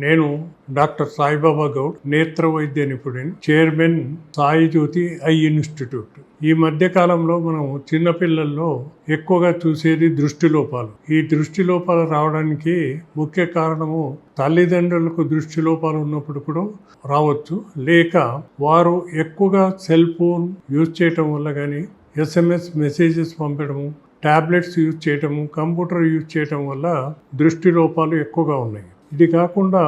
నేను డాక్టర్ సాయిబాబా గౌడ్, నేత్ర వైద్య నిపుణుని, chairman Sai Jyothi I institute. ఈ మధ్య కాలంలో మనం చిన్నపిల్లల్లో ఎక్కువగా చూసేది దృష్టి లోపాలు. ఈ దృష్టి లోపాలు రావడానికి ముఖ్య కారణము తల్లిదండ్రులకు దృష్టి లోపాలు ఉన్నప్పుడు కూడా రావచ్చు, లేక వారు ఎక్కువగా సెల్ ఫోన్ యూజ్ చేయటం వల్ల కానీ, SMS మెసేజెస్ పంపడము, టాబ్లెట్స్ యూజ్ చేయటము, కంప్యూటర్ యూజ్ చేయటం వల్ల దృష్టి లోపాలు ఎక్కువగా ఉన్నాయి. ఇది కాకుండా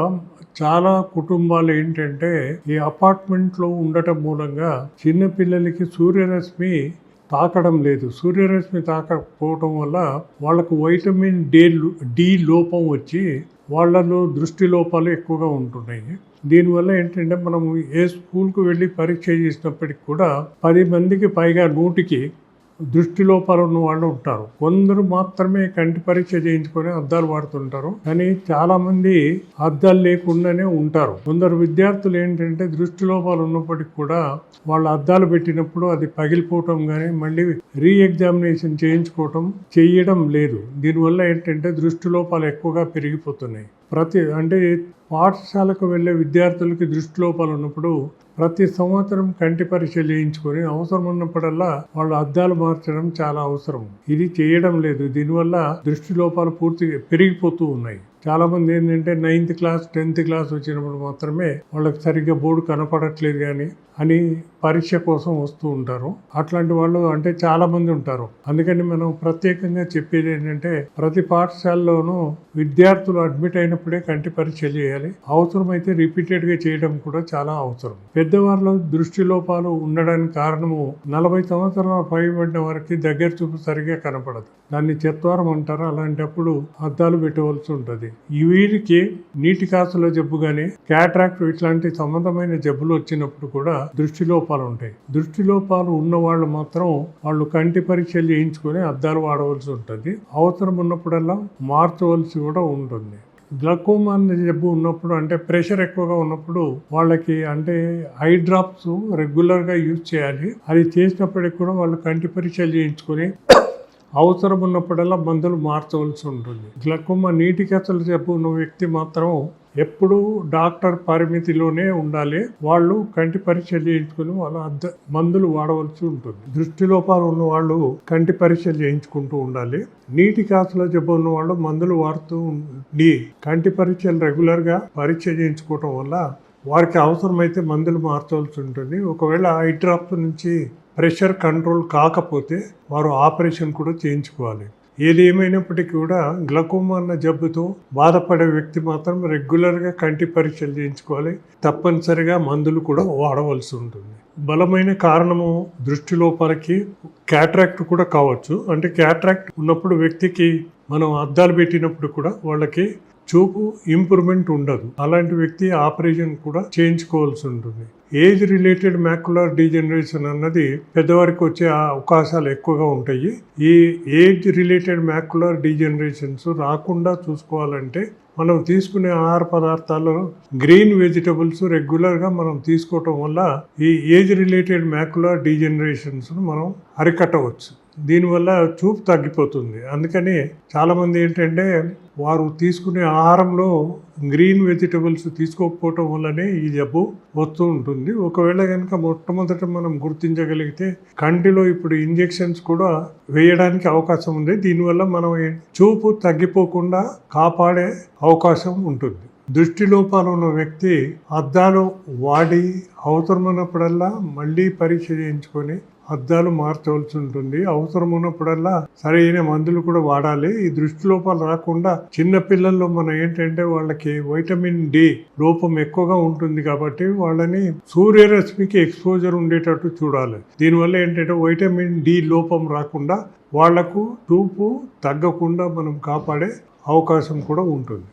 చాలా కుటుంబాలు ఏంటంటే ఈ అపార్ట్మెంట్లో ఉండటం మూలంగా చిన్నపిల్లలకి సూర్యరశ్మి తాకడం లేదు. సూర్యరశ్మి తాకకపోవటం వల్ల వాళ్ళకు వైటమిన్ డి లోపం వచ్చి వాళ్ళలో దృష్టి లోపాలు ఎక్కువగా ఉంటున్నాయి. దీనివల్ల ఏంటంటే మనం ఏ స్కూల్కు వెళ్ళి పరీక్ష చేసినప్పటికి కూడా 10 మందికి పైగా 100కి దృష్టి లోపాలు ఉన్న వాళ్ళు ఉంటారు. కొందరు మాత్రమే కంటి పరీక్ష చేయించుకొని అద్దాలు వాడుతుంటారు, కానీ చాలా మంది అద్దాలు లేకుండానే ఉంటారు. కొందరు విద్యార్థులు ఏంటంటే దృష్టి లోపాలు ఉన్నప్పటికీ కూడా వాళ్ళు అద్దాలు పెట్టినప్పుడు అది పగిలిపోవటం కానీ మళ్ళీ ఎగ్జామినేషన్ చేయడం లేదు. దీనివల్ల ఏంటంటే దృష్టి లోపాలు ఎక్కువగా పెరిగిపోతున్నాయి. అంటే పాఠశాలకు వెళ్ళే విద్యార్థులకి దృష్టి లోపాలు ఉన్నప్పుడు ప్రతి సంవత్సరం కంటి పరీక్ష చేయించుకొని అవసరం ఉన్నప్పుడల్లా వాళ్ళు అద్దాలు మార్చడం చాలా అవసరం. ఇది చేయడం లేదు. దీనివల్ల దృష్టి లోపాలు పూర్తిగా పెరిగిపోతూ ఉన్నాయి. చాలా మంది ఏంటంటే 9th క్లాస్ 10th క్లాస్ వచ్చినప్పుడు మాత్రమే వాళ్ళకి సరిగ్గా బోర్డు కనపడట్లేదు కానీ అని పరీక్ష కోసం వస్తూ ఉంటారు. అట్లాంటి వాళ్ళు అంటే చాలా మంది ఉంటారు. అందుకని మనం ప్రత్యేకంగా చెప్పేది ఏంటంటే ప్రతి పాఠశాలలోనూ విద్యార్థులు అడ్మిట్ అయినప్పుడే కంటి పరీక్ష చేయాలి. అవసరమైతే రిపీటెడ్గా చేయడం కూడా చాలా అవసరం. పెద్దవారిలో దృష్టి లోపాలు ఉండడానికి కారణము 40 సంవత్సరాల పైబడిన వారికి దగ్గర చూపు సరిగ్గా కనపడదు. దాన్ని చెత్వారం అంటారు. అలాంటప్పుడు అద్దాలు పెట్టవలసి ఉంటుంది. వీరికి నీటి కాసుల జబ్బు కానీ క్యాట్రాక్ట్ ఇట్లాంటి సంబంధమైన జబ్బులు వచ్చినప్పుడు కూడా దృష్టి లోపాలు ఉంటాయి. దృష్టి లోపాలు ఉన్న వాళ్ళు మాత్రం వాళ్ళు కంటి పరీక్షలు చేయించుకొని అద్దాలు వాడవలసి ఉంటుంది. అవసరం ఉన్నప్పుడల్లా మార్చవలసి కూడా ఉంటుంది. గ్లకోమా అనే జబ్బు ఉన్నప్పుడు అంటే ప్రెషర్ ఎక్కువగా ఉన్నప్పుడు వాళ్ళకి అంటే ఐ డ్రాప్స్ రెగ్యులర్గా యూజ్ చేయాలి. అది చేసినప్పటికి కూడా వాళ్ళు కంటి పరీక్షలు చేయించుకొని అవసరం ఉన్నప్పుడల్లా మందులు మార్చవలసి ఉంటుంది. గ్లకోమా నీటి కసల జబ్బు ఉన్న వ్యక్తి మాత్రం ఎప్పుడూ డాక్టర్ పరిమితిలోనే ఉండాలి. వాళ్ళు కంటి పరీక్ష చేయించుకుని వాళ్ళ మందులు వాడవలసి ఉంటుంది. దృష్టి లోపాలు ఉన్న వాళ్ళు కంటి పరీక్షలు చేయించుకుంటూ ఉండాలి. నీటి కాసుల జబ్బు ఉన్న వాళ్ళు మందులు వాడుతూ కంటి పరీక్షలు రెగ్యులర్గా పరీక్ష చేయించుకోవటం వల్ల వారికి అవసరమైతే మందులు మార్చవలసి ఉంటుంది. ఒకవేళ ఐ డ్రాప్ నుంచి ప్రెషర్ కంట్రోల్ కాకపోతే వారు ఆపరేషన్ కూడా చేయించుకోవాలి. ఏది ఏమైనప్పటికీ కూడా గ్లకోమా అన్న జబ్బుతో బాధపడే వ్యక్తి మాత్రం రెగ్యులర్గా కంటి పరీక్షలు చేయించుకోవాలి. తప్పనిసరిగా మందులు కూడా వాడవలసి ఉంటుంది. బలమైన కారణము దృష్టి లోపాలకి క్యాట్రాక్ట్ కూడా కావచ్చు. అంటే క్యాట్రాక్ట్ ఉన్నప్పుడు వ్యక్తికి మనం అద్దాలు పెట్టినప్పుడు కూడా వాళ్ళకి చూపు ఇంప్రూవ్మెంట్ ఉండదు. అలాంటి వ్యక్తి ఆపరేషన్ కూడా చేయించుకోవాల్సి ఉంటుంది. ఏజ్ రిలేటెడ్ మ్యాక్యులర్ డీజనరేషన్ అన్నది పెద్దవారికి వచ్చే అవకాశాలు ఎక్కువగా ఉంటాయి. ఈ ఏజ్ రిలేటెడ్ మ్యాక్యులర్ డీజనరేషన్స్ రాకుండా చూసుకోవాలంటే మనం తీసుకునే ఆహార పదార్థాల్లో గ్రీన్ వెజిటబుల్స్ రెగ్యులర్గా మనం తీసుకోవటం వల్ల ఈ ఏజ్ రిలేటెడ్ మ్యాక్యులర్ డీజనరేషన్స్ మనం అరికట్టవచ్చు. దీనివల్ల చూపు తగ్గిపోతుంది. అందుకని చాలామంది ఏంటంటే వారు తీసుకునే ఆహారంలో గ్రీన్ వెజిటబుల్స్ తీసుకోకపోవటం వల్లనే ఈ జబ్బు వస్తూ ఉంటుంది. ఒకవేళ కనుక మొట్టమొదట మనం గుర్తించగలిగితే కంటిలో ఇప్పుడు ఇంజెక్షన్స్ కూడా వేయడానికి అవకాశం ఉంది. దీనివల్ల మనం చూపు తగ్గిపోకుండా కాపాడే అవకాశం ఉంటుంది. దృష్టి లోపాలు ఉన్న వ్యక్తి అద్దాలు వాడి అవసరమైనప్పుడల్లా మళ్ళీ పరీక్ష చేయించుకొని అద్దాలు మార్చవలసి ఉంటుంది. అవసరం ఉన్నప్పుడల్లా సరైన మందులు కూడా వాడాలి. ఈ దృష్టి లోపాలు రాకుండా చిన్న పిల్లల్లో మనం ఏంటంటే వాళ్ళకి వైటమిన్ డి లోపం ఎక్కువగా ఉంటుంది కాబట్టి వాళ్ళని సూర్యరశ్మికి ఎక్స్పోజర్ ఉండేటట్టు చూడాలి. దీనివల్ల ఏంటంటే వైటమిన్ డి లోపం రాకుండా వాళ్లకు చూపు తగ్గకుండా మనం కాపాడే అవకాశం కూడా ఉంటుంది.